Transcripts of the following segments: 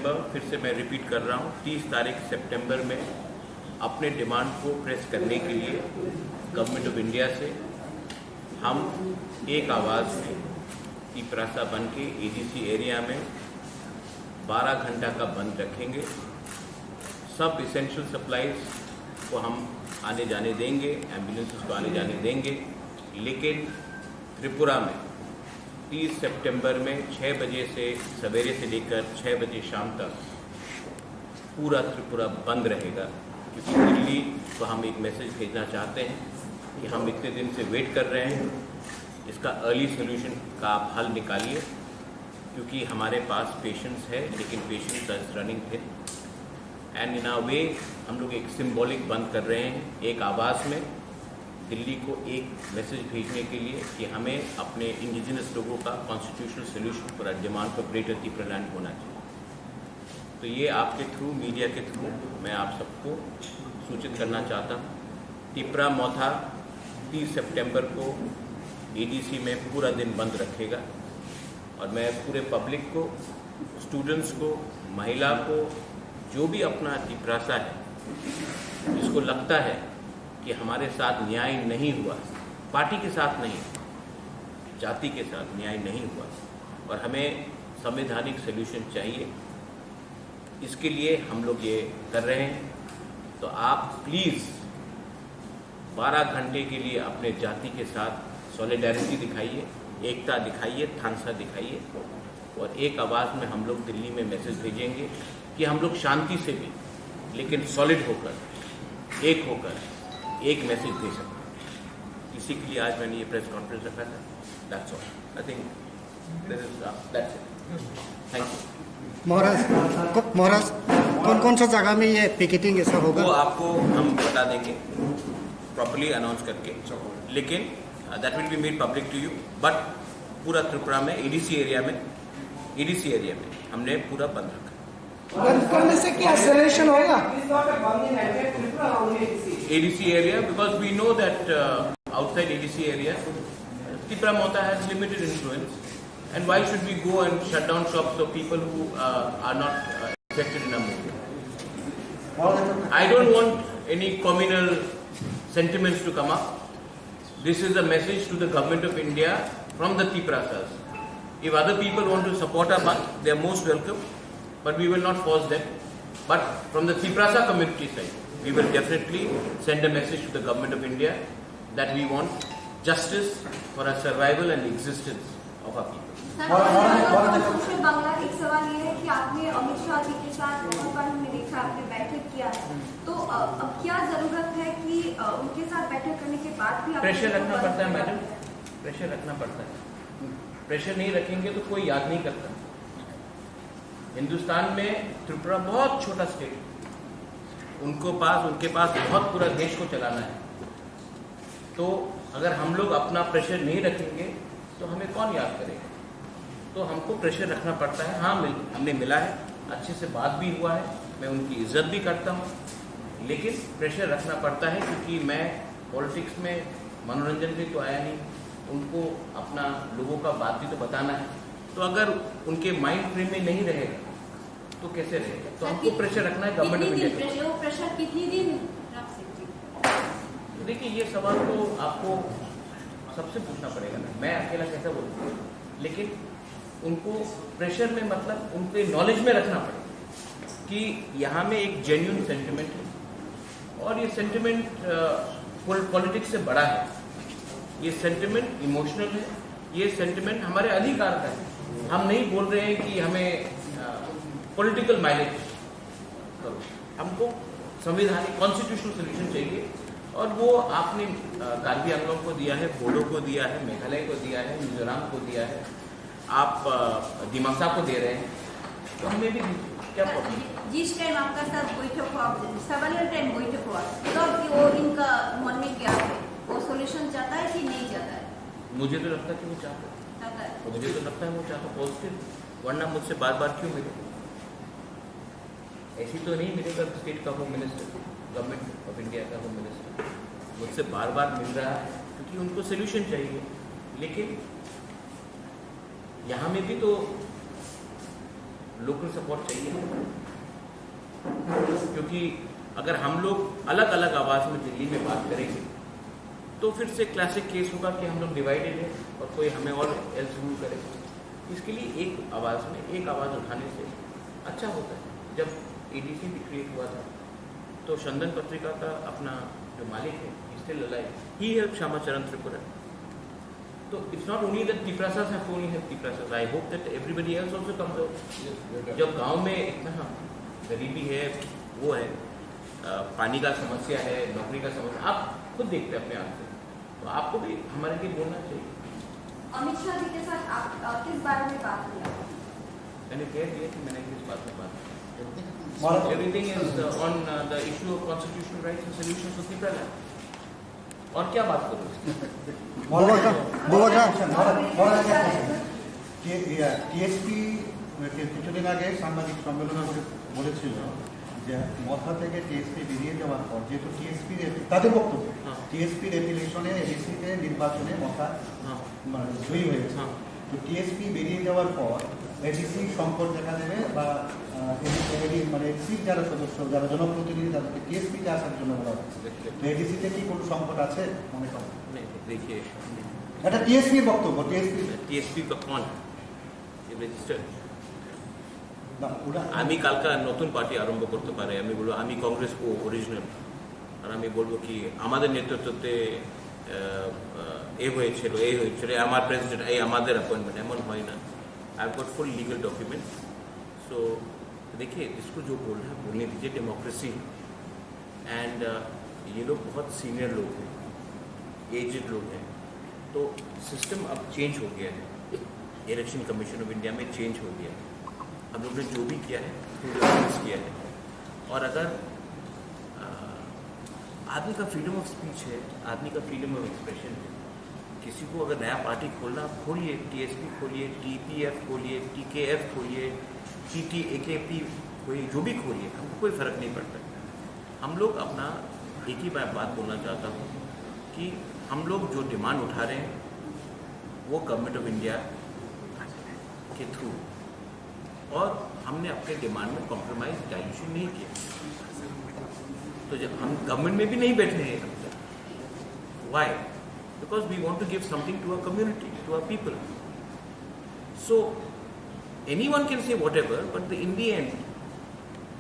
सितंबर, फिर से मैं रिपीट कर रहा हूँ, 30 तारीख सितंबर में अपने डिमांड को प्रेस करने के लिए गवर्नमेंट ऑफ इंडिया से हम एक आवाज़ में तिपरासा बन के एडीसी एरिया में 12 घंटा का बंद रखेंगे। सब इसेंशियल सप्लाईज को हम आने जाने देंगे, एम्बुलेंसेस को आने जाने देंगे, लेकिन त्रिपुरा में 30 सितंबर में 6 बजे से सवेरे से लेकर 6 बजे शाम तक पूरा त्रिपुरा बंद रहेगा, क्योंकि दिल्ली को हम एक मैसेज भेजना चाहते हैं कि हम इतने दिन से वेट कर रहे हैं, इसका अर्ली सोल्यूशन का आप हल निकालिए, क्योंकि हमारे पास पेशेंट्स है लेकिन patients are running thin and in a way हम लोग एक सिंबॉलिक बंद कर रहे हैं, एक आवाज़ में दिल्ली को एक मैसेज भेजने के लिए कि हमें अपने इंडिजिनस लोगों का constitutional solution for demand for greater Tripuraland होना चाहिए। तो ये आपके थ्रू, मीडिया के थ्रू मैं आप सबको सूचित करना चाहता हूँ। त्रिपुरा मौथा 30 सितंबर को एडीसी में पूरा दिन बंद रखेगा और मैं पूरे पब्लिक को, स्टूडेंट्स को, महिला को, जो भी अपना तिपरासा है, जिसको लगता है कि हमारे साथ न्याय नहीं हुआ, पार्टी के साथ नहीं, जाति के साथ न्याय नहीं हुआ और हमें संवैधानिक सल्यूशन चाहिए, इसके लिए हम लोग ये कर रहे हैं। तो आप प्लीज़ 12 घंटे के लिए अपने जाति के साथ सॉलिडारिटी दिखाइए, एकता दिखाइए, थानसा दिखाइए और एक आवाज़ में हम लोग दिल्ली में मैसेज भेजेंगे कि हम लोग शांति से भी लेकिन सॉलिड होकर, एक होकर एक मैसेज भेज सकते हैं। इसी के लिए आज मैंने ये प्रेस कॉन्फ्रेंस रखा था। That's all, I think that's it. Thank you. महाराज कौन सा जगह में ये पिकेटिंग ऐसा होगा? वो आपको हम बता देंगे प्रॉपर्ली अनाउंस करके, लेकिन that will be made public to you. But पूरा त्रिपुरा में एडीसी एरिया में हमने पूरा बंद रखा। बंद करने से क्या एक्सेलरेशन होगा? ADC area, because we know that outside ADC area, Tripura Mota has limited influence, and why should we go and shut down shops of people who are not affected in a movement? I don't want any communal sentiments to come up. This is a message to the government of India from the Tiprasas. If other people want to support our band, they are most welcome, but we will not force them. But from the Tiprasa community side, we will definitely send a message to the government of India that we want justice for our survival and existence of our people. Social Bangla एक सवाल ये है कि आपने अमित शाह जी के साथ बहुत बार हमने देखा, आपने बैठक किया है, तो अब क्या जरूरत है कि उनके साथ बैठक करने के बाद भी प्रेशर रखना पड़ता है मैडम, प्रेशर रखना पड़ता है। प्रेशर नहीं रखेंगे तो कोई याद नहीं करता। हिंदुस्तान में त्रिपुरा बहुत छोटा स्टेट है, उनके पास बहुत पूरा देश को चलाना है। तो अगर हम लोग अपना प्रेशर नहीं रखेंगे तो हमें कौन याद करेगा? तो हमको प्रेशर रखना पड़ता है। हाँ, हमने मिला है, अच्छे से बात भी हुआ है, मैं उनकी इज्जत भी करता हूँ, लेकिन प्रेशर रखना पड़ता है क्योंकि मैं पॉलिटिक्स में मनोरंजन भी तो आया नहीं, उनको अपना लोगों का बात भी तो बताना है। तो अगर उनके माइंड फ्रेम में नहीं रहेगा तो कैसे रहेगा? तो हमको प्रेशर रखना है गवर्नमेंट ऑफ इंडिया। प्रेशर कितनी दिन रख सकती? देखिए, ये सवाल तो आपको सबसे पूछना पड़ेगा ना, मैं अकेला कैसे बोलूँ? लेकिन उनको प्रेशर में मतलब उनके नॉलेज में रखना पड़ेगा कि यहाँ में एक जेन्युइन सेंटिमेंट है और ये सेंटिमेंट पॉलिटिक्स से बड़ा है, ये सेंटिमेंट इमोशनल है, ये सेंटिमेंट हमारे अधिकार का है। हम नहीं बोल रहे हैं कि हमें पॉलिटिकल माइलेज करो, हमको संवैधानिक कॉन्स्टिट्यूशनल सोल्यूशन चाहिए और वो आपने कार्बी आंगलों को दिया है, बोडो को दिया है, मेघालय को दिया है, मिजोरम को दिया है, आप दिमासा को दे रहे हैं, तो हमें भी क्या प्रॉब्लम? जिस टाइम आपका साथ बैठक हुआ, सवालिया टाइम बैठक हुआ, तो वो इनका मन में क्या है, वो सोल्यूशन चाहता है कि नहीं चाहता है? मुझे तो लगता है कि वो चाहता है, मुझे तो लगता है वो चाहता पॉजिटिव, वरना मुझसे बार बार क्यों मिले? ऐसी तो नहीं मिलेगा स्टेट का home minister, government of India का होम मिनिस्टर मुझसे बार बार मिल रहा है क्योंकि उनको सोल्यूशन चाहिए। लेकिन यहाँ में भी तो लोकल सपोर्ट चाहिए, क्योंकि अगर हम लोग अलग अलग आवाज़ में दिल्ली में बात करेंगे तो फिर से क्लासिक केस होगा कि हम लोग डिवाइडेड हैं और कोई हमें और एल्स रूल करेगा। इसके लिए एक आवाज़ में एक आवाज़ उठाने से अच्छा होता है। जब ADC भी क्रिएट हुआ था तो चंदन पत्रिका का अपना जो मालिक है, still alive, he help Shyama Charan Tripura. तो it's not only that Tiprasas have only help Tiprasas, I hope that everybody else also comes out. जब गांव में इतना गरीबी है, वो है, पानी का समस्या है, नौकरी का समस्या, आप खुद देखते हैं अपने आप से, तो आपको भी हमारे लिए बोलना चाहिए। अमित शाह जी के साथ आप किस बारे में बात किया? मैंने कह दिया कि मैंने किस बात में बात की। Everything is on the issue of constitutional rights and solution to people. और क्या बात करूँ? টিএসপি কিছুদিন আগে সাংবাদিক সম্মেলনে বলেছিল যে মথা থেকে টিএসপি বেরিয়ে যাওয়ার পর, যেহেতু টিএসপি তাদের বক্তব্য, টিএসপি রেফিলেশনে এডিসিতে নির্বাচনে মথা জয়ী হয়েছে, তো টিএসপি বেরিয়ে যাওয়ার পর এডিসি সংকট দেখা দেবে বা মানে এডিসির যারা সদস্য, যারা জনপ্রতিনিধি, তাদেরকে টিএসপিতে আসার জন্য বলা হচ্ছে। তো এডিসিতে কি কোনো সংকট আছে মনে করেন? देखिए, এটা টিএসপির বক্তব্য। টিএসপি का कौन রেজিস্টার্ড? ওরা আমি কালকা নতুন পার্টি আরম্ভ করতে পারে, আমি বলবো আমি কংগ্রেস কো অরিজিনাল, আর আমি বলবো কি আমাদের নেতৃত্বে এই হয়েছিল আমার প্রেসিডেন্ট, এই আমাদের अपॉइंटमेंट, এমন হয় না। I have got full legal document. So देखिए, इसको जो बोल रहा है बोलने दीजिए, डेमोक्रेसी एंड ये लोग बहुत सीनियर लोग हैं, एजेड लोग हैं, तो सिस्टम अब चेंज हो गया है। इलेक्शन कमीशन ऑफ इंडिया में चेंज हो गया है। हम लोग ने जो भी किया है किया है, और अगर आदमी का फ्रीडम ऑफ स्पीच है, आदमी का फ्रीडम ऑफ एक्सप्रेशन है, किसी को अगर नया पार्टी खोलना, आप खोलिए, टीएसपी खोलिए, टीपीएफ खोलिए, टीकेएफ खोलिए, टीटीएकेपी खोलिए, जो भी खोलिए, हमको कोई फ़र्क नहीं पड़ता। हम लोग अपना एक ही बात बोलना चाहता हूँ कि हम लोग जो डिमांड उठा रहे हैं वो गवर्नमेंट ऑफ इंडिया के थ्रू, और हमने अपने डिमांड में कॉम्प्रोमाइज़ डाइल्यूशन नहीं किया। तो जब हम गवर्नमेंट में भी नहीं बैठे हैं, Y? Because we want to give something to our community, to our people. So anyone can say whatever, but in the end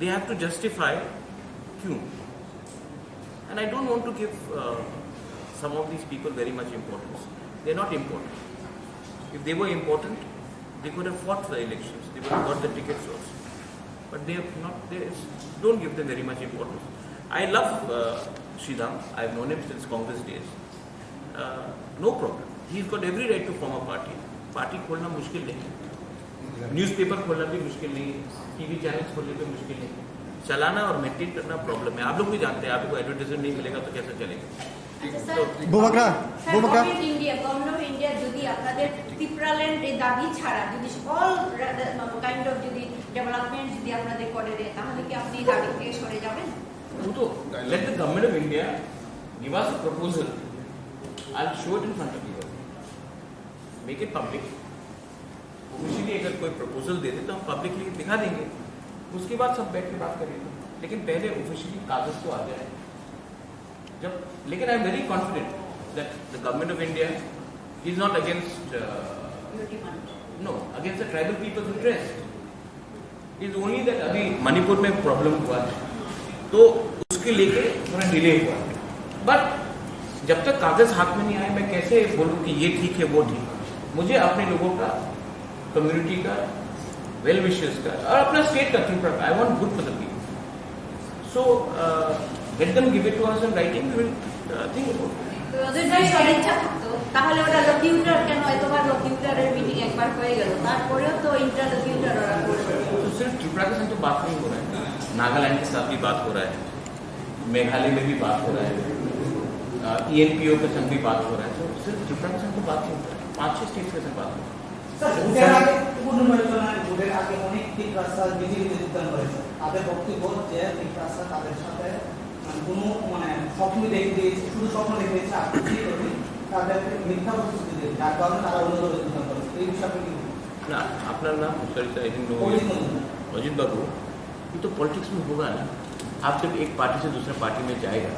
they have to justify kyun. And I don't want to give some of these people very much importance. They're not important. If they were important, they could have fought for the elections, they would have got the tickets also. But they have not. Don't give them very much importance. I love Sridham. I've known him since Congress days. No problem. He's got every right to form a party. Party खोलना मुश्किल नहीं है, newspaper खोलना भी मुश्किल नहीं है, TV channels खोलने भी मुश्किल नहीं है, चलाना और मेंटेन करना प्रॉब्लम है। आप लोग भी जानते हैं, आपको एडवर्टाइजमेंट नहीं मिलेगा तो कैसे चलेगा? गवर्नमेंट ऑफ इंडिया যদি আপনাদের ত্রিপুরাল্যান্ড এই দাবি ছাড়া যদি অল কাইন্ড অফ যদি ডেভেলপমেন্ট যদি আপনাদের করে দেয়, তাহলে কি আপনি দাবি থেকে সরে যাবেন? वो तो let the government of India give us a proposal, I will show it in front of you, make it public. Officially अगर कोई प्रपोजल दे दे तो हम पब्लिकली दिखा देंगे, उसके बाद सब बैठ के बात करेंगे, लेकिन पहले ऑफिशियली कागज तो आ जाए जब। लेकिन I am very confident that the government of India is not against against the tribal people's interest, is only that अभी मणिपुर में प्रॉब्लम हुआ है तो उसके लेके थोड़ा डिले हुआ, बट जब तक कागज हाथ में नहीं आए मैं कैसे बोलूं कि ये ठीक है वो ठीक। मुझे अपने लोगों का, कम्युनिटी का, वेल विशर्स का और अपना स्टेट का त्रिपुरा का, I want good for the people. So let them give it to us in writing, we will think about it. ওদের যদি সদিচ্ছা থাকতো তাহলে ওটা লকিউটার কেন এতবার লকিউটারের মিটিং একবার হয়ে গেল, তারপরেও তো ইন্টারলকিউটার ওরা করবে। तो सिर्फ त्रिपुरा के साथ तो बात नहीं हो रहा है, नागालैंड के साथ भी बात हो रहा है, मेघालय में भी बात हो रहा है, ENPO के संग भी बात हो रहा है, तो सिर्फ त्रिपुरा के संग तो बात नहीं हो रहा है, 5-6 स्टेट के साथ बात हो रहा है। অনেক ঠিক রাস্তা বিজেপিতে যোগদান করেছে, তাদের বক্তব্য যে ঠিক রাস্তা তাদের সাথে কোনো স্বপ্ন দেখে দিয়েছে, শুধু স্বপ্ন দেখে দিয়েছে, তাদেরকে মিথ্যা প্রতিশ্রুতি দিয়েছে, যার কারণে তারা অন্য দলে যোগদান করেছে। এই বিষয়ে আপনি কি না, আপনার নাম সরি স্যার, अजित बाबू, ये तो पॉलिटिक्स में होगा ना। आप जब एक पार्टी से दूसरे पार्टी में जाएगा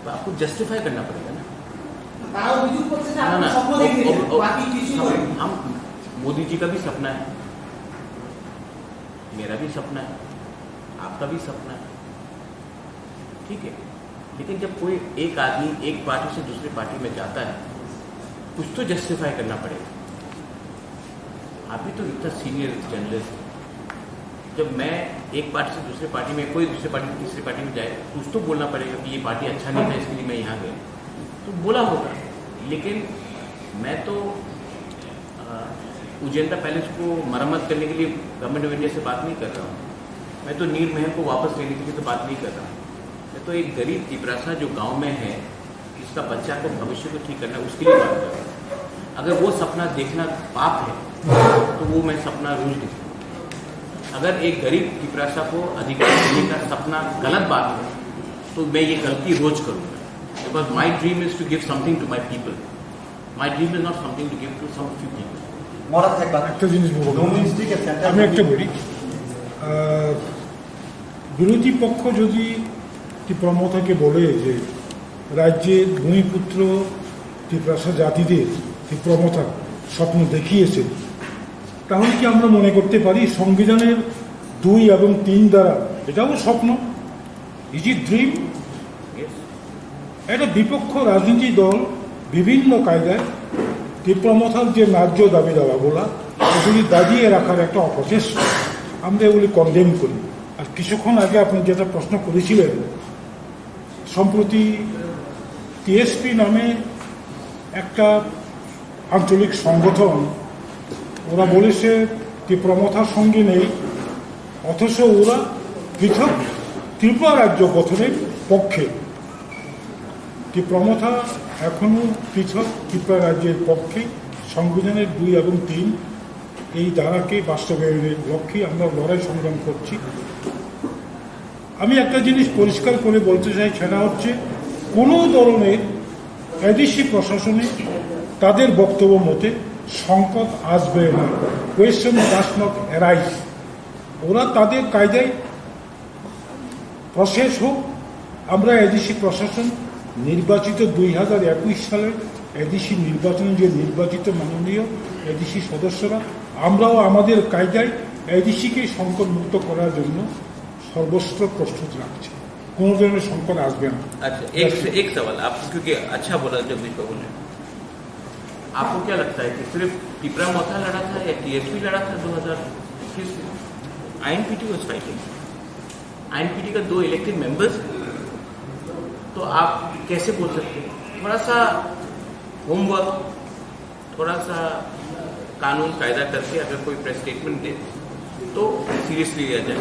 तो आपको जस्टिफाई करना पड़ेगा ना। हम मोदी जी का भी सपना है, मेरा भी सपना है, आपका भी सपना है, ठीक है। लेकिन जब कोई एक आदमी एक पार्टी से दूसरी पार्टी में जाता है, कुछ तो जस्टिफाई करना पड़ेगा। आप भी तो इतना सीनियर जर्नलिस्ट हैं, जब मैं एक पार्टी से दूसरी पार्टी में, कोई दूसरी पार्टी से तीसरी पार्टी में जाए, कुछ तो बोलना पड़ेगा कि ये पार्टी अच्छा नहीं था इसके लिए मैं यहाँ गया, तो बोला होगा। लेकिन मैं तो उजेंडा पैलेस को मरम्मत करने के लिए गवर्नमेंट ऑफ इंडिया से बात नहीं कर रहा हूँ। मैं तो नीर महल को वापस लेने के लिए तो बात नहीं कर रहा हूँ। मैं तो एक गरीब तिपरासा जो गांव में है, जिसका बच्चा को भविष्य को ठीक करना है, उसके लिए बात कर रहा हूँ। अगर वो सपना देखना पाप है तो वो मैं सपना रोज देखूँ। अगर एक गरीब तिपरासा को अधिकार देने का सपना गलत बात है तो मैं ये गलती रोज करूँगा। Because my dream is to give something to my people. My dream is not something to give to some few people. একটা জিনিস বলবো, আমি একটা বলি, বিরোধী পক্ষ যদি তীব্রমতাকে বলে যে রাজ্যের ভূমিপুত্র তিপ্রাসা জাতিদের তীব্রমতা স্বপ্ন দেখিয়েছে, তাহলে কি আমরা মনে করতে পারি সংবিধানের 2 এবং 3 দ্বারা এটাও স্বপ্ন? Is it dream? একটা বিপক্ষ রাজনীতি দল বিভিন্ন কায়দায় তীব্রমতার যে ন্যায্য দাবি দাওয়াগুলা এগুলি দাবিয়ে রাখার একটা অপচেষ্টা, আমরা এগুলি কনডেম করি। আর কিছুক্ষণ আগে আপনি যেটা প্রশ্ন করেছিলেন, সম্প্রতি টিএসপি নামে একটা আঞ্চলিক সংগঠন, ওরা বলেছে তীব্রমতার সঙ্গে নেই, অথচ ওরা পৃথক ত্রিপুরা রাজ্য গঠনের পক্ষে। তীব্রমতা এখনও পৃথক ত্রিপুরা রাজ্যের পক্ষে সংবিধানের 2 এবং 3 এই ধারাকে বাস্তবায়নের লক্ষ্যে আমরা লড়াই সংগ্রাম করছি। আমি একটা জিনিস পরিষ্কার করে বলতে চাই, সেটা হচ্ছে কোনো ধরনের এডিসি প্রশাসনে তাদের বক্তব্য মতে সংকট আসবে না, কোয়েশ্চন ডাজ নট অ্যারাইজ। ওরা তাদের কায়দায় প্রসেস হোক। আমরা এডিসি প্রশাসন নির্বাচিত 2021 সালের এডিসি নির্বাচনে যে নির্বাচিত মাননীয় এডিসি সদস্যরা, আমরাও আমাদের কায়দায় এডিসিকে সংকট মুক্ত করার জন্য সর্বস্ব প্রস্তুত রাখছি। কোনো ধরনের সংকট আসবে না। अच्छा, एक सवाल आप, क्योंकि अच्छा बोला जगदीश बाबू ने, आपको क्या लगता है कि सिर्फ तीपरामोथा लड़ा था या टीएसपी लड़ा था 2021 में? आईएनपीटी वाज फाइटिंग। आईएनपीटी का 2 इलेक्टेड मेंबर्स, तो आप कैसे बोल सकते हैं? थोड़ा सा होमवर्क, थोड़ा सा कानून कायदा करके अगर कोई प्रेस स्टेटमेंट दे तो सीरियसली लिया जाए।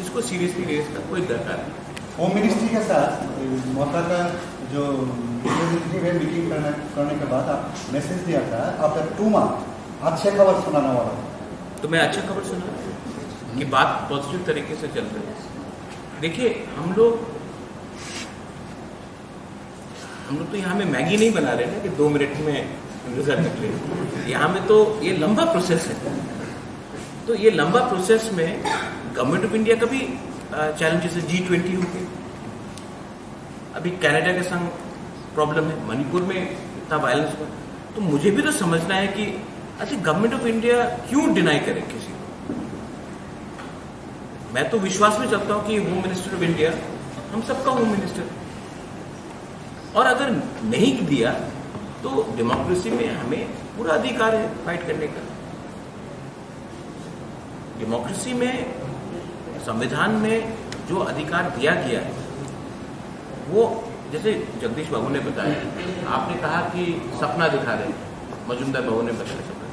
इसको सीरियसली लेने का कोई दरकार नहीं। होम मिनिस्ट्री के साथ मोथा का जो मीटिंग करने के बाद आप मैसेज दिया था, आफ्टर 2 मंथ अच्छे खबर सुनाने वाला। तो मैं अच्छा खबर सुना कि बात पॉजिटिव तरीके से चल रही है। देखिए, हम लोग तो यहाँ में मैगी नहीं बना रहे ना कि 2 मिनट में रिजल्ट निकले। यहाँ में तो ये लंबा प्रोसेस है। तो ये लंबा प्रोसेस में गवर्नमेंट ऑफ इंडिया का भी चैलेंजेस है। G20 हो गए, अभी कनाडा के संग प्रॉब्लम है, मणिपुर में इतना वायलेंस हुआ। तो मुझे भी तो समझना है कि अच्छा गवर्नमेंट ऑफ इंडिया क्यों डिनाई करे किसी को। मैं तो विश्वास में चलता हूँ कि होम मिनिस्टर ऑफ इंडिया हम सबका होम मिनिस्टर, और अगर नहीं दिया तो डेमोक्रेसी में हमें पूरा अधिकार है फाइट करने का। डेमोक्रेसी में संविधान में जो अधिकार दिया गया है वो, जैसे जगदीश बाबू ने बताया, आपने कहा कि सपना दिखा रहे हैं, मजुमदार बाबू ने बताया सपना,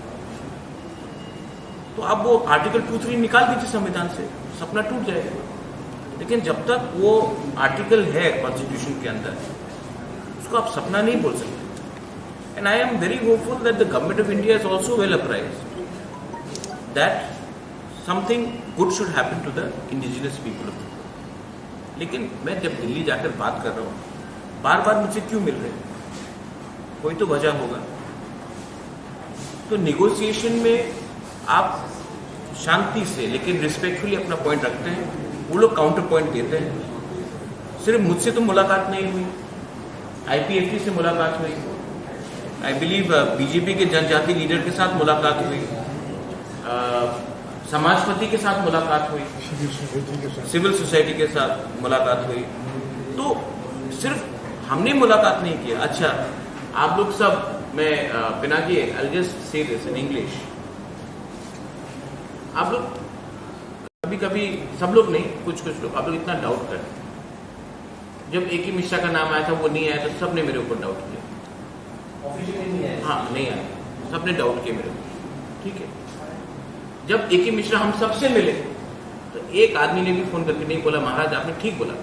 तो अब वो आर्टिकल 2-3 निकाल दीजिए संविधान से, सपना टूट जाएगा। लेकिन जब तक वो आर्टिकल है कॉन्स्टिट्यूशन के अंदर, उसको आप सपना नहीं बोल सकते। And I am very hopeful that the government of India is also well apprised that something good should happen to the indigenous people of India. लेकिन मैं जब दिल्ली जाकर बात कर रहा हूँ, बार बार मुझे क्यों मिल रहे हैं? कोई तो वजह होगा। तो निगोशिएशन में आप शांति से लेकिन रिस्पेक्टफुली अपना पॉइंट रखते हैं, वो लोग काउंटर पॉइंट देते हैं। सिर्फ मुझसे तो मुलाकात नहीं हुई, IPFT से मुलाकात हुई, आई बिलीव बीजेपी के जनजाति लीडर के साथ मुलाकात हुई, समाजपति के साथ मुलाकात हुई, सिविल सोसाइटी के साथ मुलाकात हुई। तो सिर्फ हमने मुलाकात नहीं किया। अच्छा, आप लोग सब, मैं Pinaki, I just say this in English, आप लोग कभी कभी, सब लोग नहीं, कुछ कुछ लोग, आप लोग इतना डाउट करते हैं। जब AK मिश्रा का नाम आया था, वो नहीं आया, तो सबने मेरे ऊपर डाउट किया। ऑफिशियली नहीं है। हाँ, नहीं आया, सबने डाउट किया मेरे ऊपर। ठीक है, जब AK मिश्रा हम सबसे मिले तो एक आदमी ने भी फोन करके नहीं बोला महाराज आपने ठीक बोला,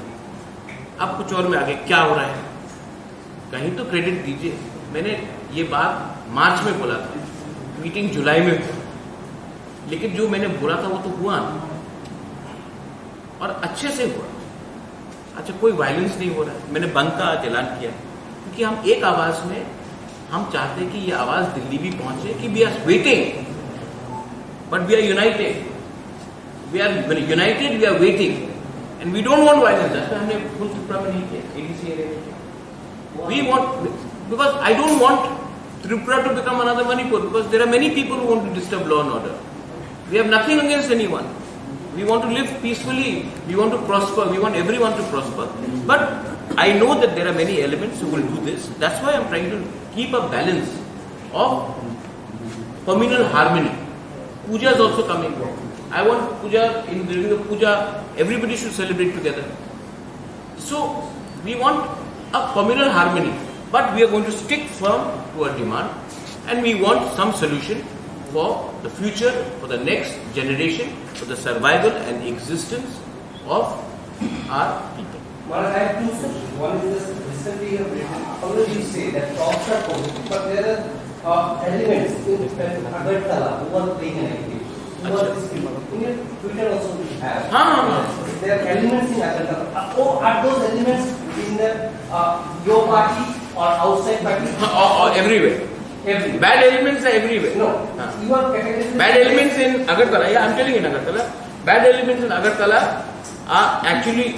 अब कुछ और में आगे क्या हो रहा है, कहीं तो क्रेडिट दीजिए। मैंने ये बात मार्च में बोला था, मीटिंग जुलाई में हुई, लेकिन जो मैंने बोला था वो तो हुआ और अच्छे से हुआ। अच्छा, कोई वायलेंस नहीं हो रहा है। मैंने बंद का आज ऐलान किया क्योंकि हम एक आवाज में, हम चाहते हैं कि ये आवाज दिल्ली भी पहुंचे कि we are waiting but we are united, we are waiting and we don't want violence. ऐसा हमने फुल त्रिपुरा में नहीं किया, ADC एरिया में किया। We want, because I don't want Tripura to become another Manipur, because there are many people who want to disturb law and order. We have nothing against anyone. We want to live peacefully. We want to prosper. We want everyone to prosper. But I know that there are many elements who will do this. That's why I'm trying to keep a balance of communal harmony. Puja is also coming. I want puja, during the puja, everybody should celebrate together. So we want a communal harmony. But we are going to stick firm to our demand, and we want some solution for the future, for the next generation, for the survival and existence of our people. Well, I have two questions. One is this: recently you have written, always you say that talks are positive, but there are elements in Agartala who are playing an activity. Who are these people? In your Twitter also we have. There are elements in Agartala. Are those elements in the your party? Or outside party? Or everywhere. Everywhere. Bad elements are everywhere. No. You are categorizing. Bad elements in Agartala. Yeah, I'm telling you in Agartala. Bad elements in Agartala are actually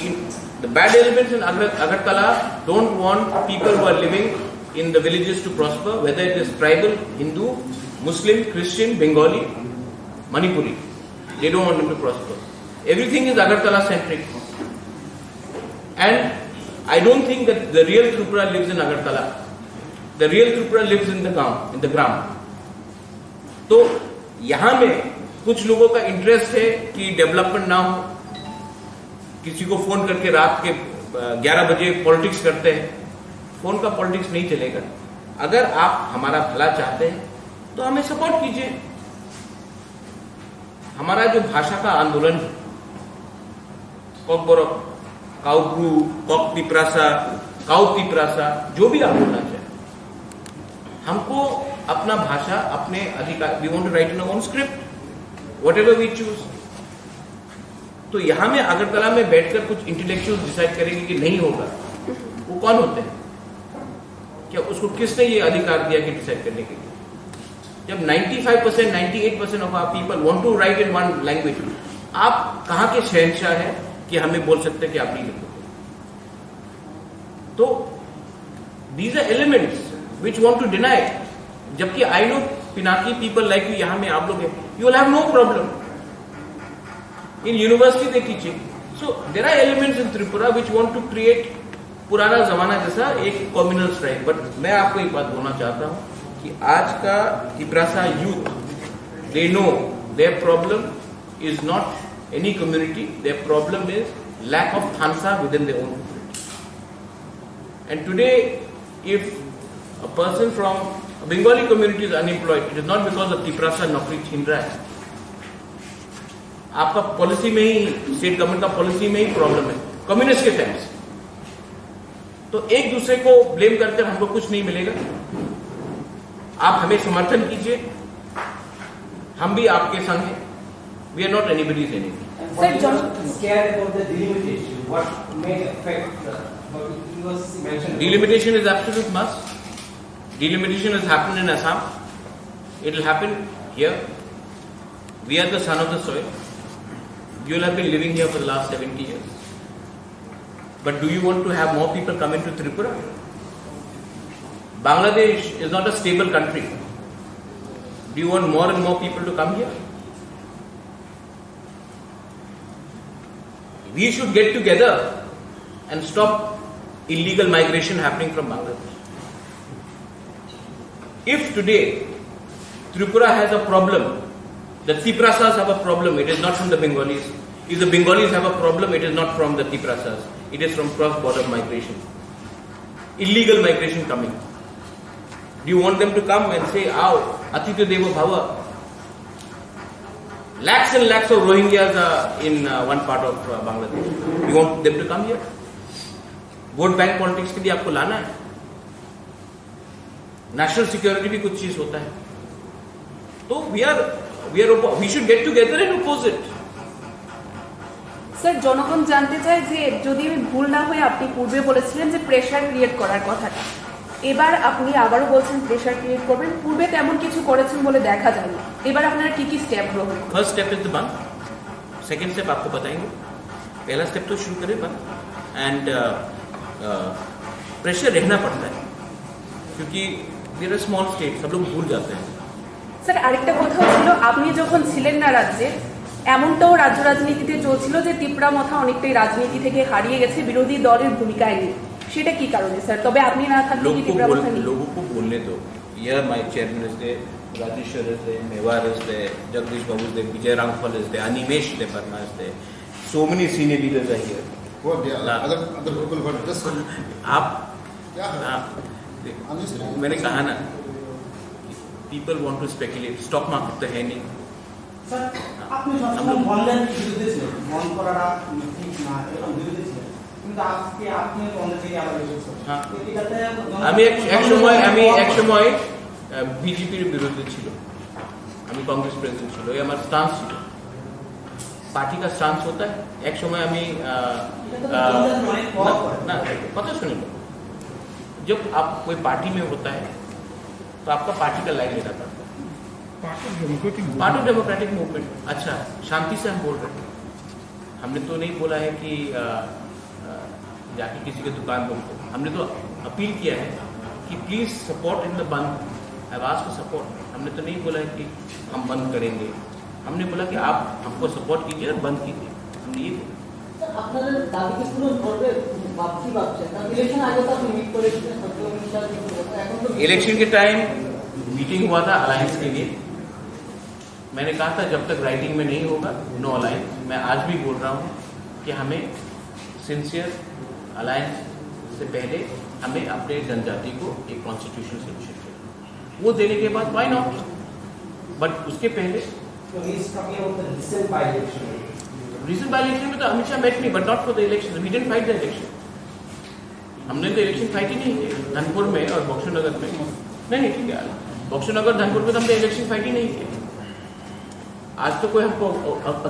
the bad elements in Agartala don't want people who are living in the villages to prosper, whether it is tribal, Hindu, Muslim, Christian, Bengali, Manipuri. They don't want them to prosper. Everything is Agartala centric. And I don't think that the real Tripura lives in Agartala. The real Tripura lives in the gram. तो यहाँ में कुछ लोगों का interest है कि development ना हो, किसी को फोन करके रात के 11 बजे पॉलिटिक्स करते हैं। फोन का पॉलिटिक्स नहीं चलेगा। अगर आप हमारा भला चाहते हैं तो हमें सपोर्ट कीजिए। हमारा जो भाषा का आंदोलन है, कॉकबोरक, काउब्रू, काउतिप्रासा, जो भी आप बोलना चाहें, हमको अपना भाषा, अपने अधिकार, we want to write in our own script, whatever we choose. तो यहां में अगरतला में बैठकर कुछ इंटेलेक्चुअल्स डिसाइड करेंगे कि नहीं होगा, वो कौन होते हैं? क्या उसको किसने ये अधिकार दिया कि डिसाइड करने के लिए? जब 95%, 98% of our people want to write in one language, आप कहां के शहंशाह हैं कि हमें बोल सकते हैं कि आप नहीं लिखोगे? तो these are elements which want to deny. जबकि I know Pinaki people like you, यहाँ में आप लोग हैं, you will have no problem. In university they teaching. So there are elements in Tripura which want to create पुराना जमाना जैसा एक communal strife. But मैं आपको एक बात बोलना चाहता हूँ कि आज का Tiprasa youth, they know their problem is not any community, their problem is lack of thansa within their own community. And today, if a person from a Bengali community is unemployed, it is not because of Tiprasa नौकरी छीन रहा है, आपका policy में ही, state government का policy में ही problem है, communist के टाइम से। तो एक दूसरे को ब्लेम करकर हमको कुछ नहीं मिलेगा। आप हमें समर्थन कीजिए, हम भी आपके संग हैं। We are not anybody's enemy. Scared about the delimitation, what may affect what he was mentioned. Delimitation is absolute must. Delimitation has happened in Assam. It will happen here. We are the son of the soil. You will have been living here for the last 70 years. But do you want to have more people come into Tripura? Bangladesh is not a stable country. Do you want more and more people to come here? We should get together and stop illegal migration happening from Bangladesh. If today Tripura has a problem, the Tiprasas have a problem, it is not from the Bengalis. If the Bengalis have a problem, it is not from the Tiprasas. It is from cross-border migration. Illegal migration coming. Do you want them to come and say, "Aao, Atitya Devo Bhava"? Lakhs and lakhs of Rohingyas are in one part of Bangladesh. You want them to come here? Vote bank politics के लिए आपको लाना है? National security भी कुछ चीज होता है. तो we should get together and oppose it. Sir, জনগণ জানতে চায় যে যদি আমি ভুল না হয়ে আপনি পূর্বে বলেছিলেন যে প্রেশার ক্রিয়েট করার কথাটা, এবার আপনি আবারও বলছেন প্রেশার ক্রিয়েট করবেন, পূর্বে তেমন কিছু করেছেন বলে দেখা যায়নি, এবার আপনারা কি কি স্টেপ গ্রহণ করবেন? फर्स्ट स्टेप इज द बंद, सेकेंड स्टेप आपको बताएंगे. पहला स्टेप तो शुरू करें बंद, एंड प्रेशर रहना पड़ता है क्योंकि वी आर स्मॉल स्टेट, सब लोग भूल जाते हैं. স্যার, আরেকটা কথা ছিল, আপনি যখন ছিলেন না রাজ্যে, এমনটাও রাজ্য রাজনীতিতে চলছিল যে তিপ্রা মথা অনেকটাই রাজনীতি থেকে হারিয়ে গেছে বিরোধী দলের ভূমিকায় নিয়ে, সেটা কি কারণে স্যার? তবে আপনি না থাকলে কি তিপ্রা মথা নিয়ে? लोगों को बोलने दो. Here my chairman is there, Rajeshwar is there, Mewar is there, Jagdish Babu is there, Vijay Rangfal is there, Animesh Deparna is there. So many senior leaders are here. What the other people were just आप मैंने कहा ना, people want to speculate. Stock market तो है नहीं. Sir, আপনি সবসময় বন্ধের বিরুদ্ধে ছিলেন, বন্ধ করাটা ঠিক না, এরকম বিরুদ্ধে ছিলেন, কিন্তু আজকে আপনি বন্ধের থেকে আবার এসেছেন. হ্যাঁ। এটাতে আমি এক সময় বিজেপির বিরুদ্ধে ছিল, আমি कांग्रेस प्रेसिडेंट ছিল, ये हमारा स्टांस ছিল. पार्टी का स्टांस होता है. एक समय हमें ना पता सुनिए, जब आप कोई पार्टी में होता है तो आपका पार्टी का लाइन लेना पड़ता है. Part of democratic movement. अच्छा, शांति से हम बोल रहे हैं. हमने तो नहीं बोला है कि जाके किसी के दुकान बंद करो. हमने तो अपील किया है कि प्लीज सपोर्ट इन द बंद. I was for support. हमने तो नहीं बोला है कि हम बंद करेंगे. हमने बोला कि आप हमको सपोर्ट कीजिए और बंद कीजिए. हमने ये बोला. আপনাদের দাবিকে পূরণ করবে ভাবছি ভাবছেন, কারণ ইলেকশন আগে তো আপনি মিট করেছিলেন, এখন তো इलेक्शन के टाइम मीटिंग हुआ था अलायंस के लिए. मैंने कहा था जब तक राइटिंग में नहीं होगा नो अलायंस. मैं आज भी बोल रहा हूँ कि हमें सिंसियर अलायंस से पहले हमें अपने जनजाति को एक कॉन्स्टिट्यूशन सोल्यूशन चाहिए. वो देने के बाद व्हाई नॉट, बट उसके पहले रीजन बाय इलेक्शन में तो अमित शाह बैठ नहीं, but not for the election. We didn't fight the election. हमने तो इलेक्शन फाइट ही नहीं किया धनपुर में और बक्सरनगर में. नहीं ठीक है, बक्सरनगर धनपुर में तो हमने इलेक्शन फाइट ही नहीं किया. आज तो कोई हमको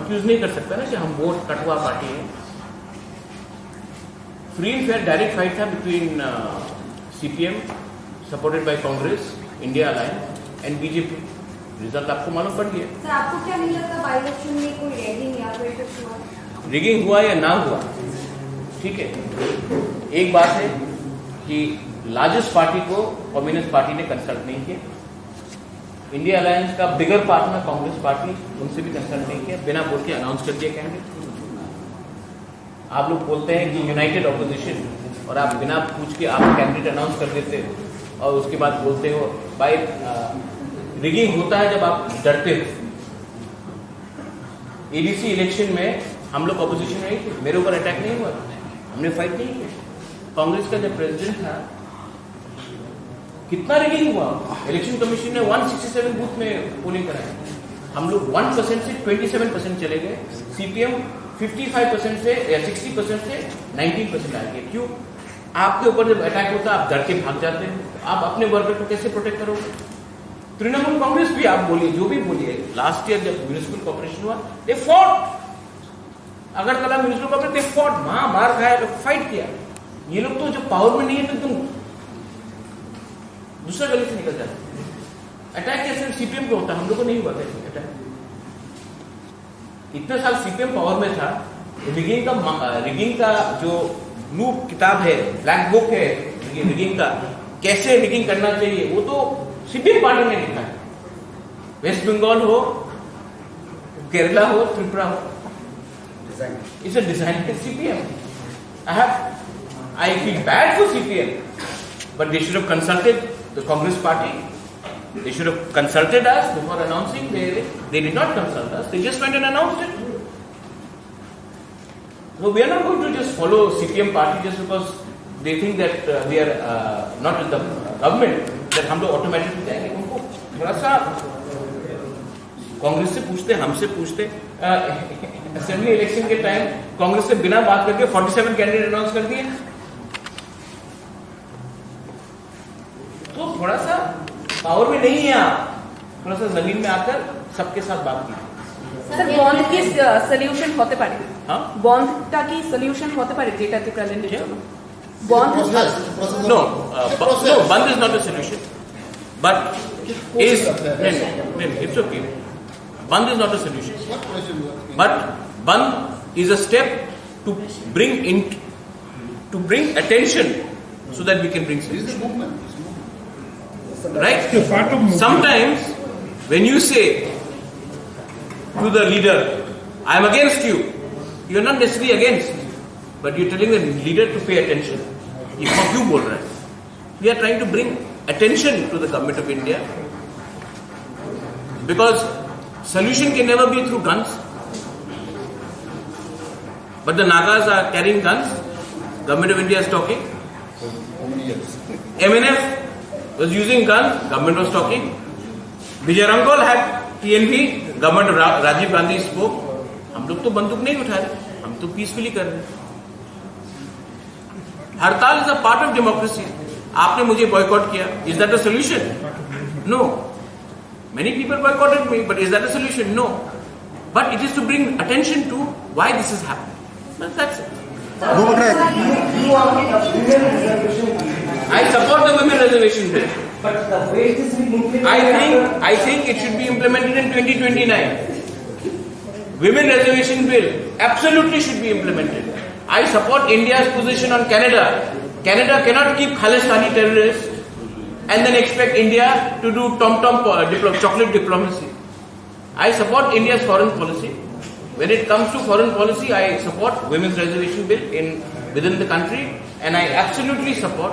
अक्यूज नहीं कर सकता ना कि हम वोट कटवा पार्टी है. Free and fair direct fight था between CPM supported by Congress, India alliance and BJP. Result आपको मालूम पड़ गया. सर, आपको क्या नहीं लगता बाई इलेक्शन में कोई रैगिंग या कोई कुछ हुआ? रिगिंग हुआ या ना हुआ, ठीक है, एक बात है कि लार्जेस्ट पार्टी को कम्युनिस्ट पार्टी ने कंसल्ट नहीं किया. इंडिया अलायंस का बिगर पार्टनर कांग्रेस पार्टी, उनसे भी कंसल्ट नहीं किया. बिना बोल के अनाउंस कर दिया कैंडिडेट. आप लोग बोलते हैं कि यूनाइटेड ऑपोजिशन, और आप बिना पूछ के आप कैंडिडेट अनाउंस कर देते हो और उसके बाद बोलते हो. बाय रिगिंग होता है जब आप डरते हो. एडीसी इलेक्शन में हम लोग ऑपोजिशन में नहीं थे, मेरे ऊपर अटैक नहीं हुआ, हमने फाइट नहीं किया. कांग्रेस का जब प्रेसिडेंट था कितना रिगिंग हुआ. इलेक्शन कमीशन ने 167 बूथ में पोलिंग कराया. हम लोग 1% से 27% चले गए. सीपीएम 55% से या 60% से 19% आ गए. क्यों? आपके ऊपर जब अटैक होता है आप डर के भाग जाते हैं. आप अपने वर्कर को कैसे प्रोटेक्ट करोगे? तृणमूल कांग्रेस भी आप बोलिए, जो भी बोलिए, लास्ट ईयर जब म्यूनिसिपल कॉर्पोरेशन हुआ they fought. Agartala municipal corporation they fought. वहां मार खाया, लोग फाइट किया. ये लोग तो जब पावर में नहीं है तो तुम दूसरा गली से निकल जाते. अटैक कैसे सीपीएम पे होता है, हम लोग को नहीं हुआ कैसे अटैक. इतने साल सीपीएम पावर में था, रिगिंग का जो ब्लू किताब है, ब्लैक बुक है रिगिंग का, कैसे रिगिंग करना चाहिए, वो तो सीपीएम पार्टी ने लिखा है। वेस्ट बंगाल हो, केरला हो, त्रिपुरा हो, it's a design by CPM. I feel bad for CPM, but they should have consulted the Congress party. They should have consulted us before announcing. They did not consult us. They just went and announced it. So we are not going to just follow CPM party just because they think that we are not in the government, that हम लोग automatically जाएंगे। उनको थोड़ा सा कांग्रेस से पूछते, हमसे पूछते। असेंबली इलेक्शन के टाइम कांग्रेस से बिना बात करके 47 कैंडिडेट अनाउंस कर दिए। तो थोड़ा सा पावर में नहीं है आप, थोड़ा सा जमीन में आकर सबके साथ बात कीजिए। স্যার বন্ধ কি সলিউশন হতে পারে? হ্যাঁ, বন্ধটা কি সলিউশন হতে পারে যেটাতে প্রেজেন্টের জন্য? বন্ধ no, band is not a solution, but is it's okay. Band is not a solution, but band is a step to bring attention so that we can bring solution. Right? Sometimes when you say to the leader, I am against you, you are not necessarily against, but you are telling the leader to pay attention. ये क्यों बोल रहा है? We are trying to bring attention to the government of India, because solution can never be through guns. But the Nagas are carrying guns. Government of India is talking. MNF was using guns. Government was talking. Vijay Rangol had TNV. Government of Rajiv Gandhi spoke. हम लोग तो बंदूक नहीं उठा रहे, हम तो peacefully कर रहे। हड़ताल is a part of democracy. आपने मुझे बॉयकॉट किया, is that a solution? No. Many people boycotted me, but is that a solution? No. But it is to bring attention to why this is happening. But that's it. I support the women reservation bill. But the way it is being implemented, I think it should be implemented in 2029. Women reservation bill absolutely should be implemented. I support India's position on Canada. Canada cannot keep Khalistani terrorists and then expect India to do tom-tom chocolate diplomacy. I support India's foreign policy. When it comes to foreign policy, I support women's reservation bill within the country, and I absolutely support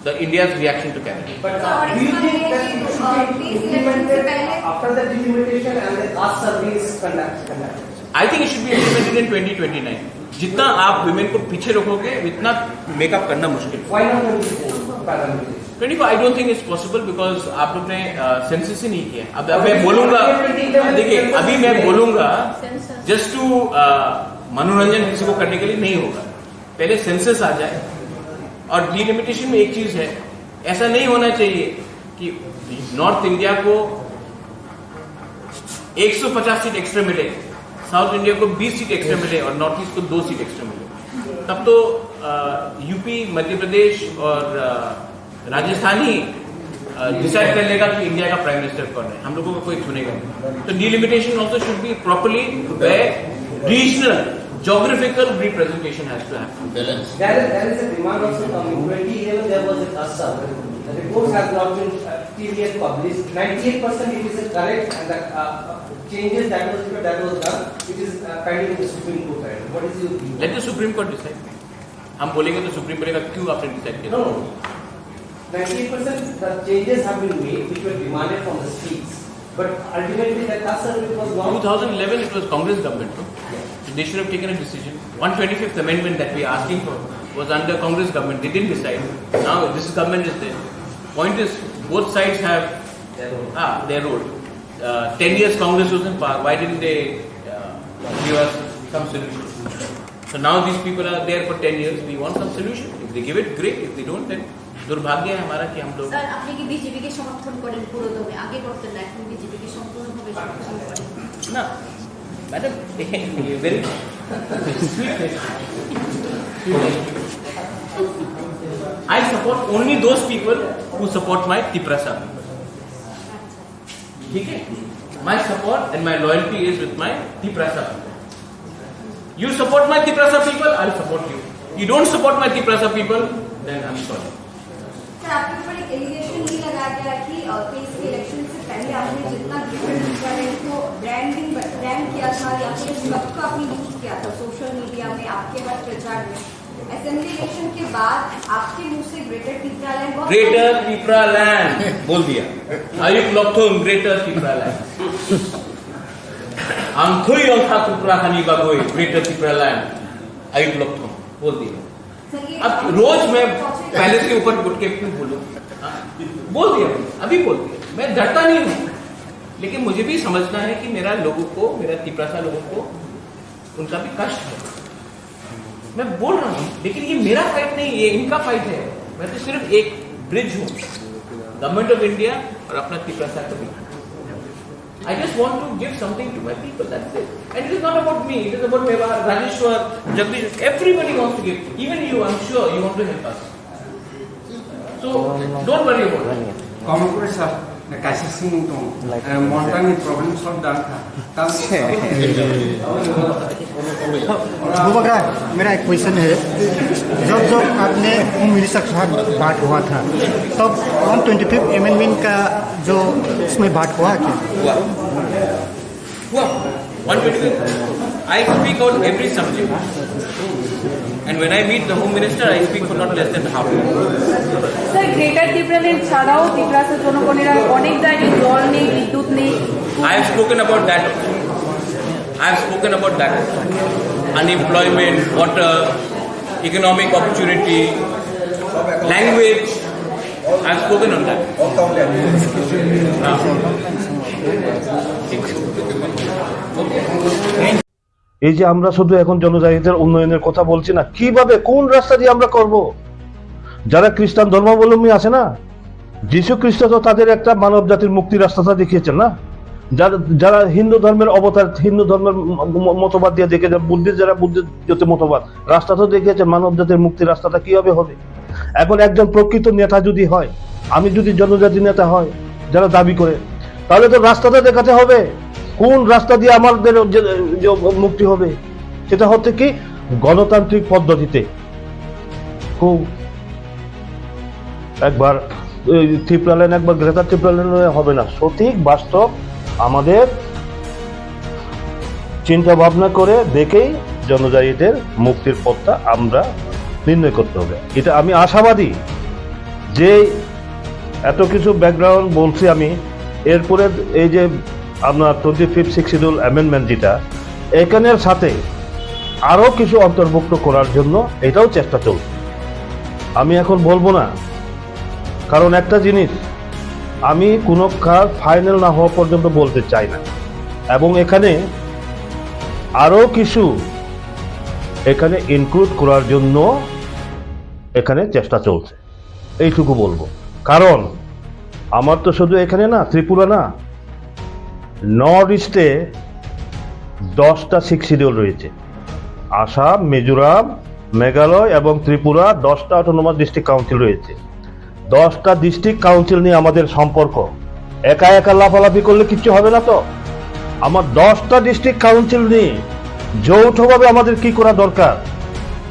the India's reaction to Canada. but do you think that it should be implemented after the delimitation and the caste surveys conducted? I think it should be implemented in 2029. जितना आप women को पीछे रखोगे, उतना makeup करना मुश्किल। Why not 24? 24 I don't think it's possible because आप लोग ने सेंसस ही नहीं किया। अब मैं बोलूंगा, देखिए अभी मैं बोलूंगा जस्ट टू मनोरंजन किसी को करने के लिए नहीं होगा। पहले सेंसस आ जाए, और डिलिमिटेशन में एक चीज है, ऐसा नहीं होना चाहिए कि नॉर्थ इंडिया को 150 सीट एक्स्ट्रा मिले, साउथ इंडिया को 20 सीट एक्स्ट्रा मिले और नॉर्थ ईस्ट को 2 सीट एक्स्ट्रा मिले। तब तो यूपी, मध्य प्रदेश और राजस्थान ही डिसाइड कर लेगा कि इंडिया का प्राइम मिनिस्टर कौन है, हम लोगों को कोई चुनेगा नहीं। तो delimitation also should be properly where regional geographical representation has to happen. There is a demand also coming. 2011 there was a caste survey. The report has not been till yet published. 98% it is correct, and the changes that was done, it is pending in the Supreme Court. Right? What is your view? Let the Supreme Court decide. हम बोलेंगे तो supreme बोलेगा क्यों आपने decide किया? No. 98% the changes have been made which were demanded from the states, but ultimately the caste survey was not. 2011 it was Congress government. No? They should have taken a decision. 125th amendment that we are asking for was under Congress government. They didn't decide. Now this government is there. Point is, both sides have their role. 10 years Congress was in power. Why didn't they give us some solution? So now these people are there for 10 years. We want some solution. If they give it, great. If they don't, then दुर्भाग्य है हमारा कि हम लोग। Sir আপনি কি বিজেপিকে সমর্থন করেন পুরোদমে? আগে করতেন না, এখন বিজেপিকে সম্পূর্ণভাবে সমর্থন করেন? না madam, very sweet I support only those people who support my Tiprasa. ठीक है? my support and my loyalty is with my Tiprasa people. You support my Tiprasa people, I'll support you. You don't support my Tiprasa people, then I'm sorry. Sir आपके ऊपर एक allegation ये लगाया गया कि case के इलेक्शन से पहले आपने जितना डिफरेंट टैलेंट को ब्रांड किया था या फिर इस वक्त को आपने यूज किया था सोशल मीडिया में आपके हर प्रचार में, असेंबली इलेक्शन के बाद आपके मुंह से ग्रेटर टिप्रालैंड बोल दिया। आयुक्त लक्ष्मण ग्रेटर टिप्रालैंड आंखोई रखा टुकड़ा खानी बागोई ग्रेटर टिप्रालैंड आयुक्त लक्ष्मण बोल दिया। अब रोज मैं पैलेस के ऊपर उठ के क्यों बोलूं? बोल दिया, अभी बोल दिया। मैं डरता नहीं हूं, लेकिन मुझे भी समझना है कि मेरा लोगों को, मेरा तिपरासा लोगों को उनका भी कष्ट है। मैं बोल रहा हूं, लेकिन ये मेरा फाइट नहीं, ये इनका फाइट है। मैं तो सिर्फ एक ब्रिज हूं गवर्नमेंट ऑफ इंडिया और अपना तिपरासा का भी। I just want to give something to my people, that's it. And it is not about me, it is about Mewar, Rajeshwar, Jagdish, everybody wants to give. Even you, I'm sure you want to help us. So, don't worry about it. Kamakura sir, कैसे सिंह तो मॉन्टानी problem solve डाल था तब बुबकरा मेरा एक question है, जब आपने होम मिनिस्टर के साथ बात हुआ था तब 125 अमेंडमेंट का जो उसमें बात हुआ क्या? हुआ 125. I speak on every subject, and when I meet the Home Minister, I speak for not less than half an hour. Sir greater Tipraland ছাড়াও ত্রিপুরার জনগণেরা অনেক জায়গায় জল নেই, বিদ্যুৎ নেই। I have spoken about that also. I have spoken about that also. Unemployment, water, economic opportunity, language. I have spoken on that. এই যে আমরা শুধু এখন জনজাতিদের উন্নয়নের কথা বলছি না, কিভাবে কোন রাস্তা দিয়ে আমরা করব? যারা খ্রিস্টান ধর্মাবলম্বী আছে না, যীশু খ্রিস্ট তো তাদের একটা মানব জাতির মুক্তির রাস্তাটা দেখিয়েছেন না। যারা হিন্দু ধর্মের অবতার, হিন্দু ধর্মের মতবাদ দিয়ে দেখেছেন, বুদ্ধিস্ট যারা বুদ্ধিস্ট মতবাদ, রাস্তা তো দেখিয়েছেন মানব জাতির মুক্তির রাস্তাটা কিভাবে হবে। এখন একজন প্রকৃত নেতা যদি হয়, আমি যদি জনজাতি নেতা হয় যারা দাবি করে, তাহলে তো রাস্তাটা দেখাতে হবে কোন রাস্তা দিয়ে আমাদের মুক্তি হবে। সেটা হচ্ছে কি গণতান্ত্রিক পদ্ধতিতে। খুব একবার ত্রিপুরাল্যান্ড একবার গ্রেটার ত্রিপুরাল্যান্ড হবে না, সঠিক বাস্তব আমাদের চিন্তা ভাবনা করে দেখেই জনজাতিদের মুক্তির পথটা আমরা নির্ণয় করতে হবে। এটা আমি আশাবাদী যে এত কিছু ব্যাকগ্রাউন্ড বলছি আমি, এরপরে এই যে আপনার 25 শিডিউল অ্যামেন্ডমেন্ট যেটা এখানের সাথে আরো কিছু অন্তর্ভুক্ত করার জন্য এটাও চেষ্টা চলছে। আমি এখন বলবো না, কারণ একটা জিনিস আমি কোনো কাজ ফাইনাল না হওয়া পর্যন্ত বলতে চাই না, এবং এখানে আরো কিছু এখানে ইনক্লুড করার জন্য এখানে চেষ্টা চলছে, এইটুকু বলবো। কারণ আমার তো শুধু এখানে না, ত্রিপুরা না, নর্থ ইস্টে 10টা 6 শিডিউল রয়েছে। আসাম, মিজোরাম, মেঘালয় এবং ত্রিপুরা 10টা অটোনমাস ডিস্ট্রিক্ট কাউন্সিল রয়েছে। 10টা ডিস্ট্রিক্ট কাউন্সিল নিয়ে আমাদের সম্পর্ক, একা একা লাফালাফি করলে কিচ্ছু হবে না। তো আমার 10টা ডিস্ট্রিক্ট কাউন্সিল নিয়ে যৌথভাবে আমাদের কি করা দরকার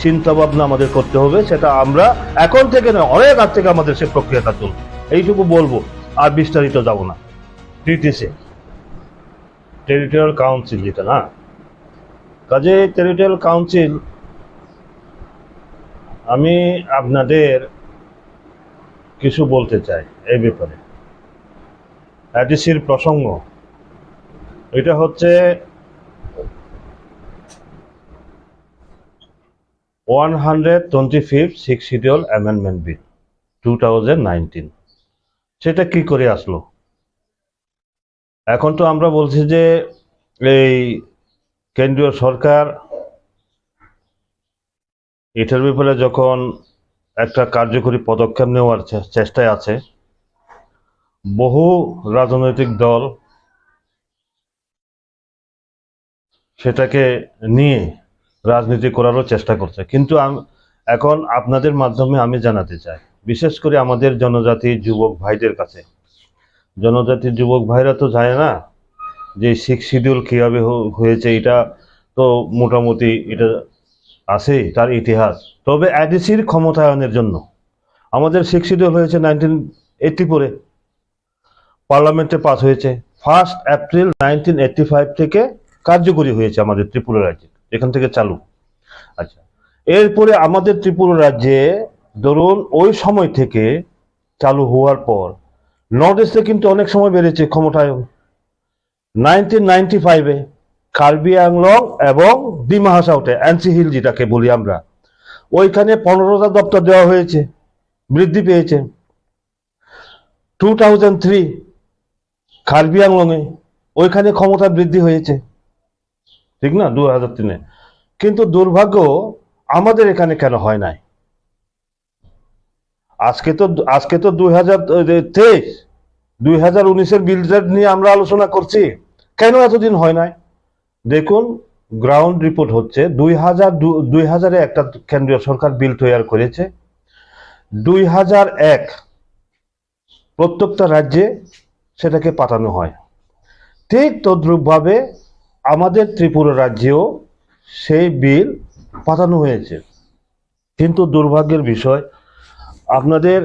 চিন্তা ভাবনা আমাদের করতে হবে। সেটা আমরা এখন থেকে নয়, অনেক আগ থেকে আমাদের সে প্রক্রিয়াটা চলবে। এইটুকু বলবো, আর বিস্তারিত যাব না। টিটিসি টেরিটোরিয়াল কাউন্সিল যেটা না, কাজে টেরিটোরিয়াল কাউন্সিল আমি আপনাদের কিছু বলতে চাই এই ব্যাপারে। এটিসির প্রসঙ্গ এটা হচ্ছে 125 6 শিডিউল অ্যামেন্ডমেন্ট বিল 2019। সেটা কি করে আসলো? এখন তো আমরা বলছি যে এই কেন্দ্রীয় সরকার এটার ব্যাপারে যখন একটা কার্যকরী পদক্ষেপ নেওয়ার চেষ্টায় আছে, বহু রাজনৈতিক দল সেটাকে নিয়ে রাজনীতি করারও চেষ্টা করছে। কিন্তু এখন আপনাদের মাধ্যমে আমি জানাতে চাই, বিশেষ করে আমাদের জনজাতি যুবক ভাইদের কাছে, জনজাতির যুবক ভাইরা তো যায় না যে 6 শিডিউল কীভাবে হয়েছে এটা তো মোটামুটি এটা আছে তার ইতিহাস। তবে এডিসির ক্ষমতায়নের জন্য আমাদের 6 শিডিউল হয়েছে 1984-এ, পার্লামেন্টে পাস হয়েছে। 1 এপ্রিল 1985 থেকে কার্যকরী হয়েছে আমাদের ত্রিপুরা রাজ্যে, এখান থেকে চালু। আচ্ছা, এরপরে আমাদের ত্রিপুরা রাজ্যে ধরুন ওই সময় থেকে চালু হওয়ার পর নর্থ ইস্টে কিন্তু অনেক সময় বেড়েছে ক্ষমতায়ন। 1995-এ কার্বি আংলং এবং ডিমা হাসাওতে এনসি হিল যেটাকে বলি আমরা, ওইখানে 15টা দপ্তর দেওয়া হয়েছে, বৃদ্ধি পেয়েছে। 2003 কার্বি আংলংয়ে ওইখানে ক্ষমতা বৃদ্ধি হয়েছে, ঠিক না, 2003-এ। কিন্তু দুর্ভাগ্য আমাদের এখানে কেন হয় নাই? আজকে তো 2023, 2019-এর বিল নিয়ে আমরা আলোচনা করছি, কেন এতদিন হয় নাই? দেখুন, গ্রাউন্ড রিপোর্ট হচ্ছে 2000-এ একটা কেন্দ্রীয় সরকার বিল তৈরি করেছে, 2001 প্রত্যেকটা রাজ্যে সেটাকে পাঠানো হয়। ঠিক তদ্রূপভাবে আমাদের ত্রিপুরা রাজ্যেও সেই বিল পাঠানো হয়েছে। কিন্তু দুর্ভাগ্যের বিষয়, আপনাদের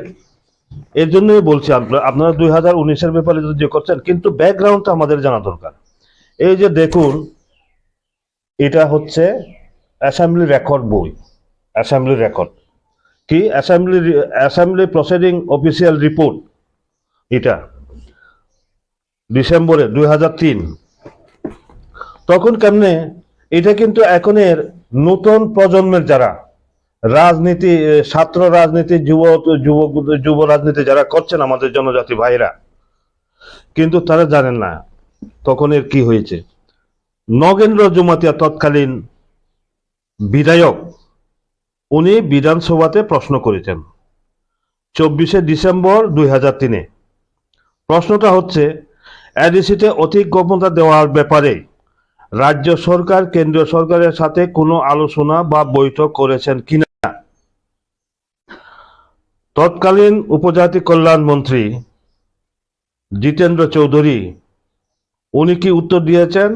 এর জন্যই বলছি, আপনারা 2019-এর ব্যাপারে যে করছেন, কিন্তু ব্যাকগ্রাউন্ডটা আমাদের জানা দরকার। এই যে দেখুন, এটা হচ্ছে অ্যাসেম্বলি রেকর্ড বই, অ্যাসেম্বলি রেকর্ড কি, অ্যাসেম্বলি প্রসিডিং অফিসিয়াল রিপোর্ট, এটা ডিসেম্বরে 2003। তখন কেমনে, এটা কিন্তু এখনের নতুন প্রজন্মের যারা রাজনীতি, ছাত্র রাজনীতি, যুব রাজনীতি যারা করছেন আমাদের জনজাতি ভাইরা, কিন্তু তারা জানেন না তখন এর কি হয়েছে। নগেন্দ্র জমাতিয়া তৎকালীন বিধায়ক, উনি বিধানসভাতে প্রশ্ন করেছেন 24শে ডিসেম্বর 2003-এ। প্রশ্নটা হচ্ছে, এডিসিতে অধিক ক্ষমতা দেওয়ার ব্যাপারে রাজ্য সরকার কেন্দ্রীয় সরকারের সাথে কোনো আলোচনা বা বৈঠক করেছেন কিনা। তৎকালীন উপজাতি কল্যাণ মন্ত্রী জিতেন্দ্র চৌধুরী, উনি কি উত্তর দিয়েছেন,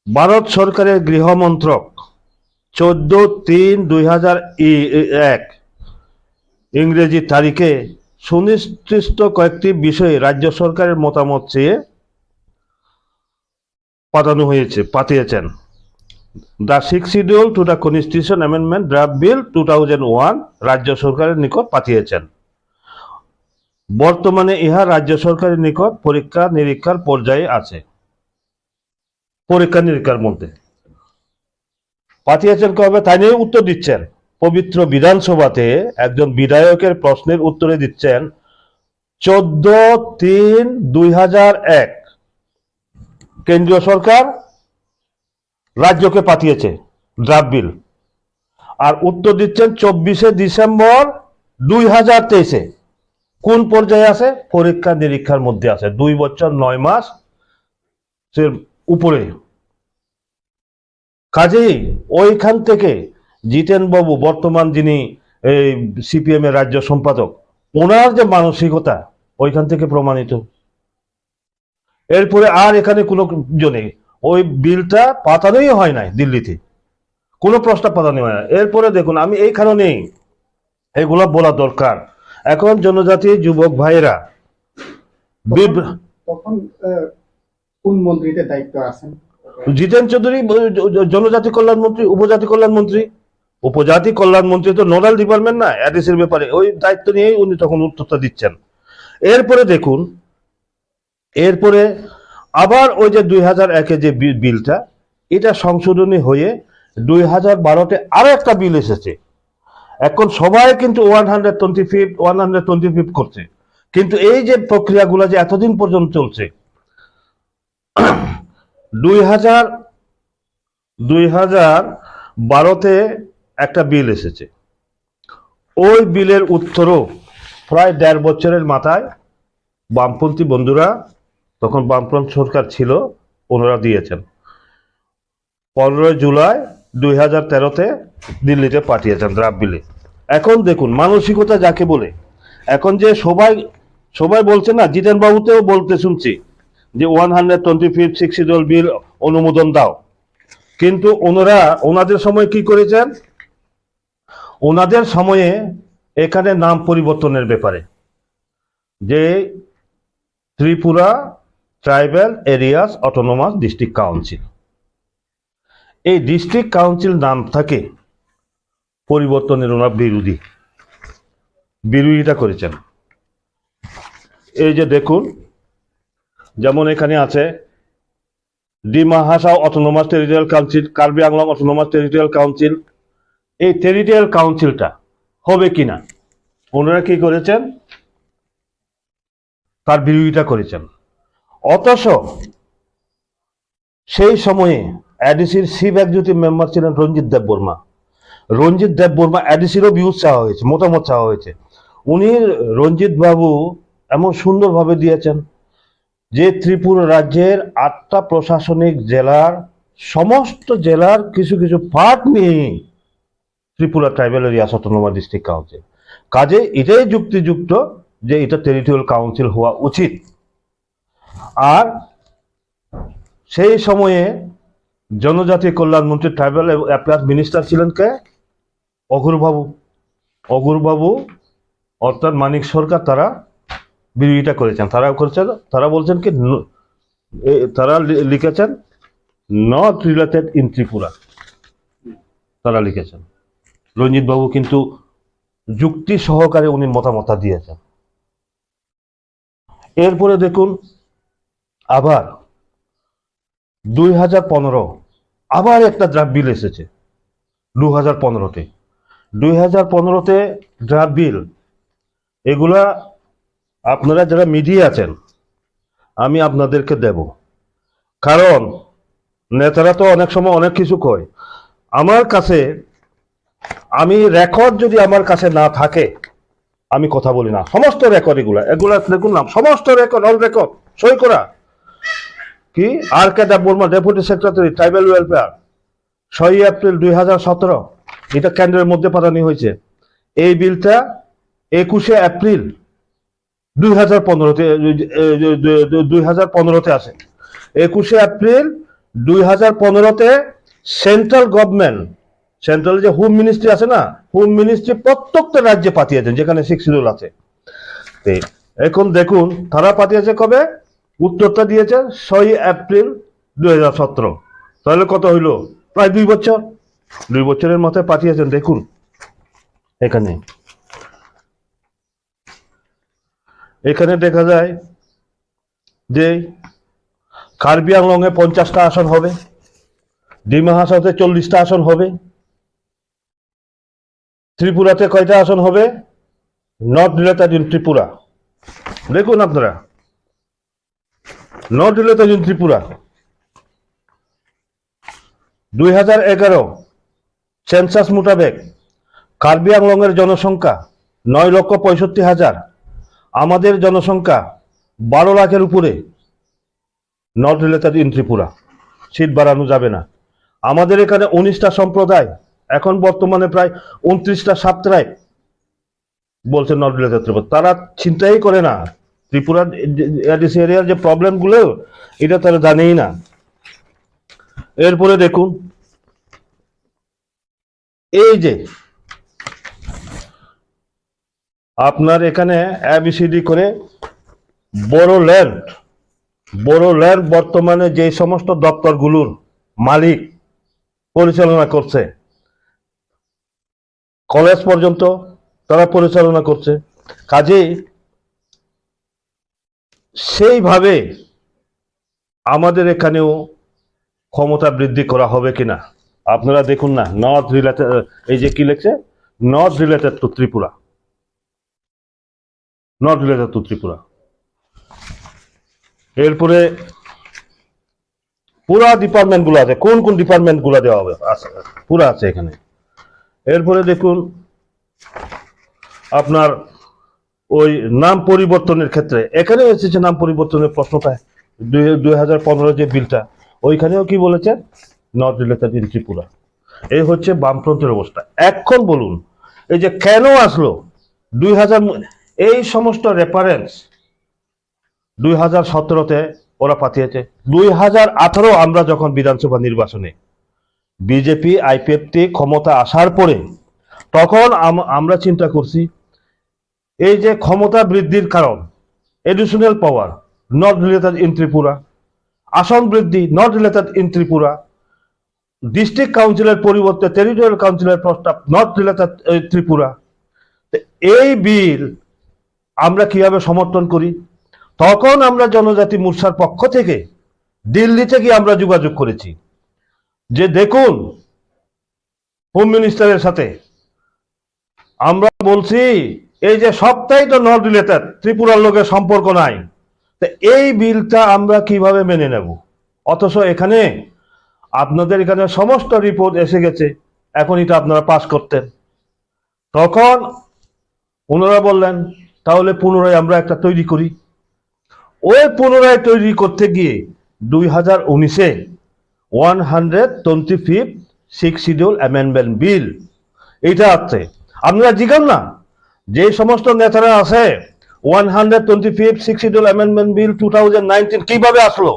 ভারত সরকারের গৃহমন্ত্রক 14/3/2001 ইংরেজি তারিখে সুনির্দিষ্ট কয়েকটি বিষয়ে রাজ্য সরকারের মতামত চেয়ে পাঠিয়েছেন। The 6 schedule to the constitution amendment draft bill 2001 রাজ্য সরকারের নিকট পাঠিয়েছেন। বর্তমানে ইহা রাজ্য সরকারের নিকট পরীক্ষা নিরীক্ষার পর্যায়ে আছে। পরীক্ষা নিরীক্ষার মধ্যে পাঠিয়েছেন কবে, তাই নিয়ে উত্তর দিচ্ছেন। পবিত্র বিধানসভাতে একজন বিধায়কের প্রশ্নের উত্তরে দিচ্ছেন 14/3/2001 কেন্দ্রীয় সরকার রাজ্যকে পাঠিয়েছে ড্রাফট বিল, আর উত্তর দিচ্ছেন 24শে ডিসেম্বর 2023-এ। কোন পর্যায়ে আছে? পরীক্ষা নিরীক্ষার মধ্যে আছে, 2 বছর 9 মাস উপরে। কাজেই ওইখান থেকে জিতেন বাবু, বর্তমান যিনি সিপিএম এর রাজ্য সম্পাদক, ওনার যে মানসিকতা ওইখান থেকে প্রমাণিত। এরপরে আর এখানে কোনো জনে ওই বিলটা পাঠানোই হয় নাই, দিল্লিতে কোনো প্রস্তাব পাঠানো হয় না। এরপরে দেখুন, আমি এই কারণেই এগুলো বলা দরকার। এখন জনজাতি যুবক ভাইয়েরা, তখন কোন মন্ত্রীদের দায়িত্ব আছেন? জিতেন চৌধুরী জনজাতি কল্যাণ মন্ত্রী, উপজাতি কল্যাণ মন্ত্রী। উপজাতি কল্যাণ মন্ত্রী তো নোডাল ডিপার্টমেন্ট না এডিসির ব্যাপারে, ওই দায়িত্ব নিয়েই উনি তখন উত্তরটা দিচ্ছেন। এরপরে দেখুন, এরপরে আবার ওই যে 2001-এ যে বিলটা, এটা সংশোধনী হয়ে 2012-তে আরো একটা বিল এসেছে। এখন সবাই কিন্তু 125 করছে, কিন্তু এই যে প্রক্রিয়াগুলো যে এতদিন পর্যন্ত চলছে, 2012-তে একটা বিল এসেছে। ওই বিলের উত্তরও প্রায় 1.5 বছরের মাথায় বামপন্থী বন্ধুরা, তখন বামপন্থী সরকার ছিল, ওনারা দিয়েছেন। 15 জুলাই 2013-তে দিল্লিতে পাঠিয়েছেন ড্রাফট বিলে। এখন দেখুন মানসিকতা যাকে বলে, এখন যে সবাই সবাই বলছে না, জিতেন বাবুতেও বলতে শুনছি যে 125 শিডিউল বিল অনুমোদন দাও, কিন্তু ওনাদের সময় কি করেছেন? ওনাদের সময়ে এখানে নাম পরিবর্তনের ব্যাপারে যে Tripura tribal areas autonomous district council, এই ডিস্ট্রিক্ট কাউন্সিল নাম থাকে পরিবর্তনের ওনার বিরোধিতা করেছেন। এই যে দেখুন, যেমন এখানে আছে Dima Hasao autonomous territorial council, Karbi Anglong autonomous territorial council. এই টেরিটোরিয়াল কাউন্সিলটা হবে কিনা ওনারা কি করেছেন? তার বিরোধিতা করেছেন। অথচ সেই সময়ে এডিসির চিফ এক্সিকিউটিভ মেম্বার ছিলেন রঞ্জিত দেববর্মা। রঞ্জিত দেববর্মা এডিসিরও ভিউজ চাওয়া হয়েছে, মতামত চাওয়া হয়েছে। উনি রঞ্জিত বাবু এমন সুন্দরভাবে দিয়েছেন যে ত্রিপুরা রাজ্যের 8টা প্রশাসনিক জেলার সমস্ত জেলার কিছু কিছু পার্ট নিয়ে Tripura tribal areas autonomous district council. কাজে এটাই যুক্তিযুক্ত যে এটা টেরিটোরিয়াল কাউন্সিল হওয়া উচিত। আর সেই সময়ে জনজাতি কল্যাণ মন্ত্রী ট্রাইবাল অ্যাফেয়ার্স মিনিস্টার ছিলেন কে? অঘুরবাবু অর্থাৎ মানিক সরকার। তারা বিরোধিতা করেছেন। তারা বলছেন কি, তারা লিখেছেন নট রিলেটেড ইন ত্রিপুরা, তারা লিখেছেন। রঞ্জিত বাবু কিন্তু যুক্তি সহকারে উনি মতামত দিয়েছেন। এরপরে দেখুন, আবার 2015 আবার একটা ড্রাফট বিল এসেছে 2015-তে। 2015-তে ড্রাফট বিল, এগুলা আপনারা যারা মিডিয়া আছেন আমি আপনাদেরকে দেব, কারণ নেতারা তো অনেক সময় অনেক কিছু কয়। আমার কাছে আমি রেকর্ড যদি আমার কাছে না থাকে আমি কথা বলি না। সমস্ত রেকর্ড এগুলা দেখুন না, সমস্ত রেকর্ড, অল রেকর্ড সই করা। K R K Debbarma, deputy secretary tribal welfare, 6 April 2017 এটা কেন্দ্রের মধ্যে পাঠানো হয়েছে। এই বিলটা 21 এপ্রিল 2015-তে আসে। 21 এপ্রিল 2015-তে সেন্ট্রাল গভর্নমেন্ট, সেন্ট্রাল যে হোম মিনিস্ট্রি আছে না, হোম মিনিস্ট্রি প্রত্যেকটা রাজ্যে পাঠিয়েছেন যেখানে 6 শিডিউল আছে। এখন দেখুন তারা পাঠিয়েছে কবে? উত্তরটা দিয়েছে 6 এপ্রিল 2017। তাহলে কত হইল? প্রায় 2 বছর। 2 বছরের মাথায় পাঠিয়েছেন। দেখুন এখানে দেখা যায় যে কার্বি আংলংয়ে 50টা আসন হবে, ডিমা হাসাওতে 40টা আসন হবে, ত্রিপুরাতে কয়টা আসন হবে? Not related in Tripura. দেখুন আপনারা, not related in Tripura 2011 census মোতাবেক কার্বি আংলংয়ের জনসংখ্যা 9,65,000, আমাদের জনসংখ্যা 12 লাখের উপরে। Not related in Tripura, seat বাড়ানো যাবে না। আমাদের এখানে 19টা সম্প্রদায়, এখন বর্তমানে প্রায় 29টা সাপ্তাহিক বলছে নট রিলেটেড ত্রিপুরা। তারা চিন্তাই করে না ত্রিপুরার এডিসি এরিয়ার যে প্রবলেমগুলো, এটা তারা জানেই না। এরপরে দেখুন, এই যে আপনার এখানে ABCD করে বড় ল্যান্ড বর্তমানে যে সমস্ত দপ্তরগুলোর মালিক পরিচালনা করছে, কলেজ পর্যন্ত তারা পরিচালনা করছে। কাজেই সেইভাবে আমাদের এখানেও ক্ষমতা বৃদ্ধি করা হবে কিনা আপনারা দেখুন না। নট রিলেটেড, এই যে কি লিখছে, not related to Tripura, not related to Tripura. এরপরে পুরা ডিপার্টমেন্ট গুলো আছে, কোন কোন ডিপার্টমেন্ট গুলো দেওয়া হবে পুরা আছে এখানে। এরপরে দেখুন আপনার ওই নাম পরিবর্তনের ক্ষেত্রে এখানে এসেছে নাম পরিবর্তনের প্রশ্নটা 2015 যে বিলটা, ওইখানেও কি বলেছে? Not related in Tripura. এই হচ্ছে বামফ্রন্টের অবস্থা। এখন বলুন এই যে কেন আসলো 2000, এই সমস্ত রেফারেন্স 2017-তে ওরা পাঠিয়েছে। 2018 আমরা যখন বিধানসভা নির্বাচনে বিজেপি আইপিএফটি ক্ষমতা আসার পরে তখন আমরা চিন্তা করছি এই যে ক্ষমতা বৃদ্ধির কারণ additional power not related in Tripura, আসন বৃদ্ধি not related in Tripura, district কাউন্সিলের পরিবর্তে টেরিটোরিয়াল কাউন্সিলের প্রস্তাব নট রিলেটেড ত্রিপুরা। এই বিল আমরা কিভাবে সমর্থন করি? তখন আমরা জনজাতি মোর্চার পক্ষ থেকে দিল্লিতে গিয়ে আমরা যোগাযোগ করেছি যে দেখুন হোম মিনিস্টারের সাথে আমরা বলছি এই যে সবটাই তো নট রিলেটেড, ত্রিপুরার লোকের সম্পর্ক নাই, তো এই বিলটা আমরা কিভাবে মেনে নেব? অথচ এখানে আপনাদের এখানে সমস্ত রিপোর্ট এসে গেছে, এখন এটা আপনারা পাস করতেন। তখন ওনারা বললেন তাহলে পুনরায় আমরা একটা তৈরি করি। ওই পুনরায় তৈরি করতে গিয়ে 2019-এ 125th 6th schedule amendment bill এইটা আছে। আপনারা জিজ্ঞান না যে সমস্ত নেতারা আছে 125th 6th schedule amendment bill 2019 কিভাবে আসলো,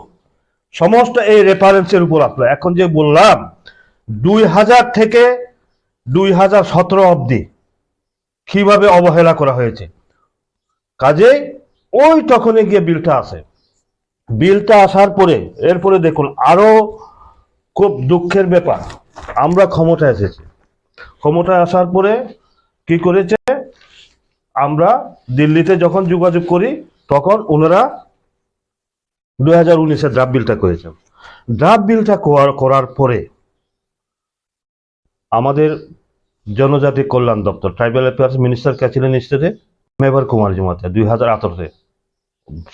সমস্ত এই রেফারেন্সের উপর আসলো। এখন যে বললাম 2000 থেকে 2017 অবধি কিভাবে অবহেলা করা হয়েছে, কাজে ওই তখনই গিয়ে বিলটা আসে। বিলটা আসার পরে এরপরে দেখুন আরো খুব দুঃখের ব্যাপার, আমরা ক্ষমতায় এসেছি, ক্ষমতায় আসার পরে কি করেছে, আমরা দিল্লিতে যখন যোগাযোগ করি তখন ওনারা 2019-এ ড্রাফট বিলটা করেছেন। ড্রাফট বিলটা করার পরে আমাদের জনজাতি কল্যাণ দপ্তর ট্রাইবাল অ্যাফেয়ার্স মিনিস্টার কে ছিলেন স্টেটে, মেবার কুমার জমাতিয়া 2018-তে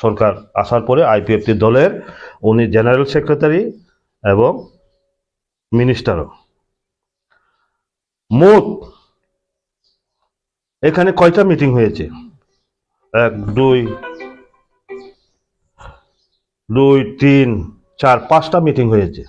সরকার আসার পরে আইপিএফটি দলের উনি জেনারেল সেক্রেটারি এবং মিনিস্টারও। মোট এখানে কয়টা মিটিং হয়েছে? 1 2 3 4 5টা মিটিং হয়েছে।